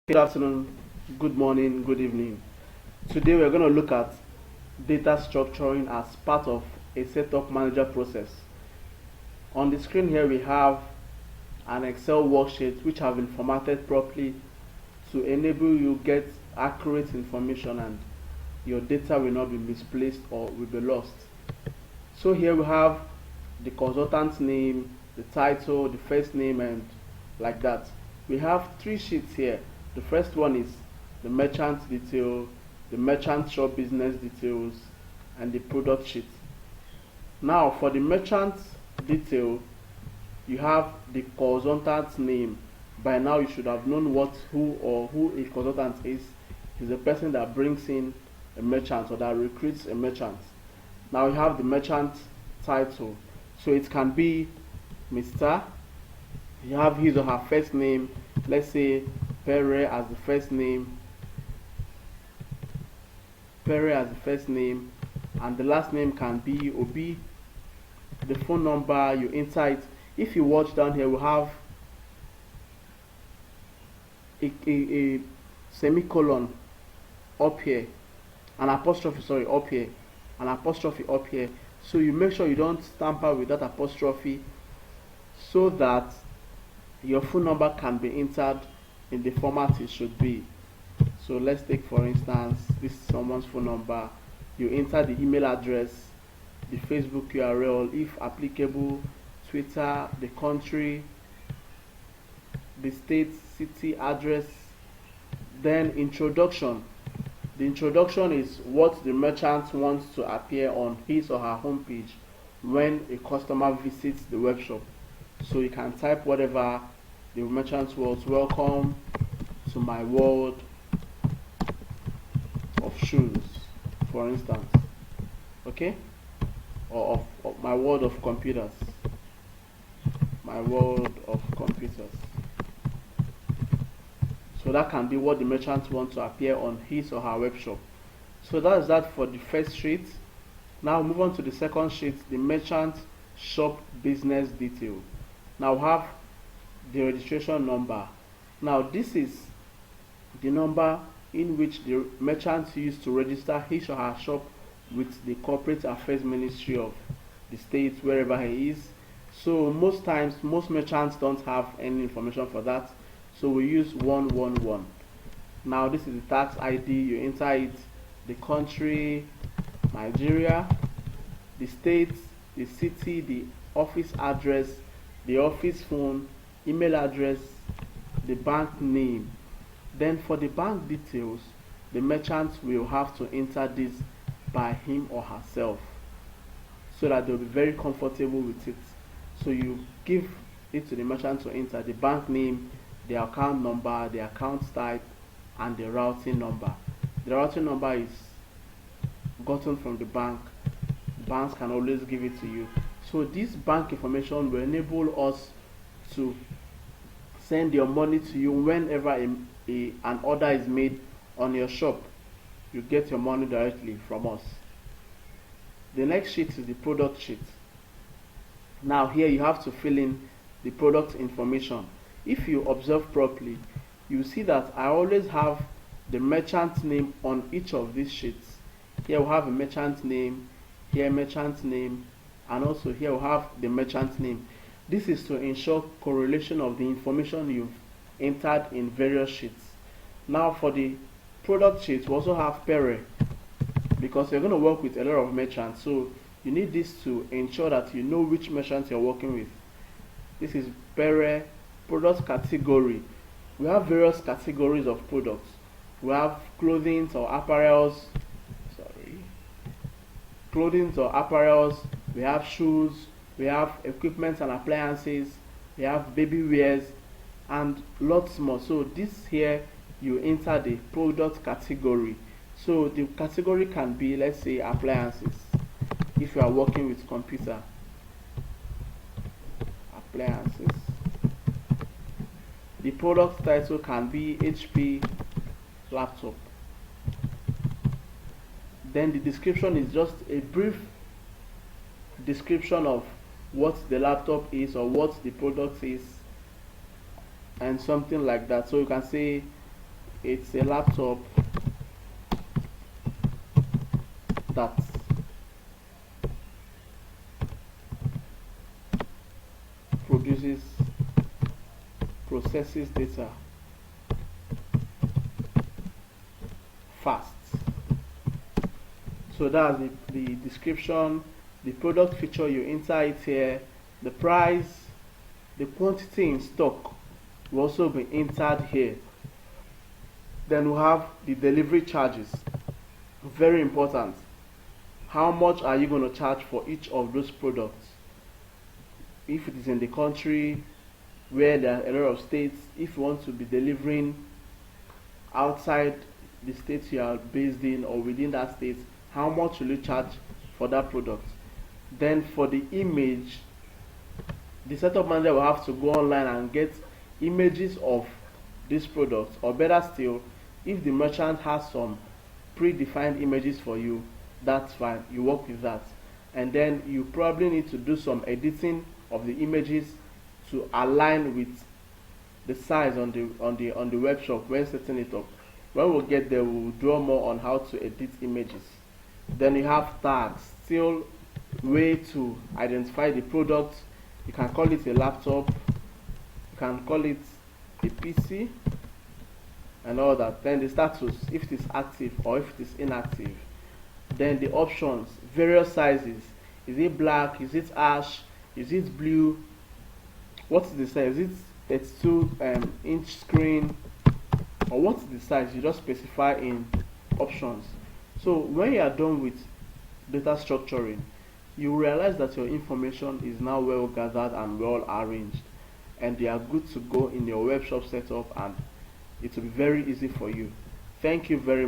Good afternoon, good morning, good evening. Today we're going to look at data structuring as part of a setup manager process. On the screen here we have an Excel worksheet which have been formatted properly to enable you get accurate information and your data will not be misplaced or will be lost. So here we have the consultant's name, the title, the first name, and like that. We have three sheets here. The first one is the merchant detail, the merchant shop business details, and the product sheet. Now for the merchant detail, you have the consultant's name. By now you should have known who a consultant is. Is a person that brings in a merchant or that recruits a merchant. Now you have the merchant title. So it can be Mr. You have his or her first name. Let's say Pere as the first name. Pere as the first name, and the last name can be Obi. The phone number, you enter it. If you watch down here, we have a semicolon up here, an apostrophe, sorry, up here, an apostrophe up here. So you make sure you don't tamper with that apostrophe so that your phone number can be entered in the format it should be. So let's take for instance this is someone's phone number. You enter the email address, the Facebook URL, if applicable, Twitter, the country, the state, city, address, then introduction. The introduction is what the merchant wants to appear on his or her homepage when a customer visits the web shop. So you can type whatever the merchant wants. Welcome to my world of shoes, for instance. Okay? Or of my world of computers. My world of computers. So that can be what the merchant wants to appear on his or her web shop. So that's that for the first sheet. Now move on to the second sheet, the merchant shop business detail. Now we have the registration number. Now this is the number in which the merchant used to register his or her shop with the corporate affairs ministry of the state wherever he is. So most times most merchants don't have any information for that, so we use 111. Now this is the tax ID. You enter it, the country Nigeria, the state, the city, the office address, the office phone, email address, the bank name. Then for the bank details, the merchant will have to enter this by him or herself so that they'll be very comfortable with it. So you give it to the merchant to enter the bank name, the account number, the account type, and the routing number. The routing number is gotten from the bank. Banks can always give it to you. So this bank information will enable us to send your money to you whenever an order is made on your shop. You get your money directly from us. The next sheet is the product sheet. Now here you have to fill in the product information. If you observe properly, you see that I always have the merchant name on each of these sheets. Here we have a merchant name, here merchant name, and also here we have the merchant name. This is to ensure correlation of the information you've entered in various sheets. Now for the product sheet, we also have Pere, because you're going to work with a lot of merchants, so you need this to ensure that you know which merchants you're working with. This is Pere. Product category. We have various categories of products. We have clothing or apparels. Clothing or apparels. We have shoes. We have equipment and appliances. We have baby wears and lots more. So this here you enter the product category. So the category can be, let's say, appliances. If you are working with computer, appliances. The product title can be HP laptop. Then the description is just a brief description of what the laptop is or what the product is and something like that. So you can say it's a laptop that processes data fast. So that's the description, the product feature, you enter it here, the price, the quantity in stock will also be entered here. Then we have the delivery charges. Very important. How much are you going to charge for each of those products? If it is in the country where there are a lot of states, if you want to be delivering outside the state you are based in or within that state, how much will you charge for that product? Then for the image, the setup manager will have to go online and get images of this product, or better still, if the merchant has some predefined images for you, that's fine, you work with that. And then you probably need to do some editing of the images to align with the size on the web shop when setting it up. When we get there, we'll draw more on how to edit images. Then you have tags, still way to identify the product. You can call it a laptop, you can call it a PC and all that. Then the status, if it is active or if it is inactive. Then the options, various sizes. Is it black? Is it ash? Is it blue? What is the size? Is it 32-inch screen? Or what is the size? You just specify in options. So when you are done with data structuring, you realize that your information is now well gathered and well arranged, and they are good to go in your web shop setup, and it will be very easy for you. Thank you very much.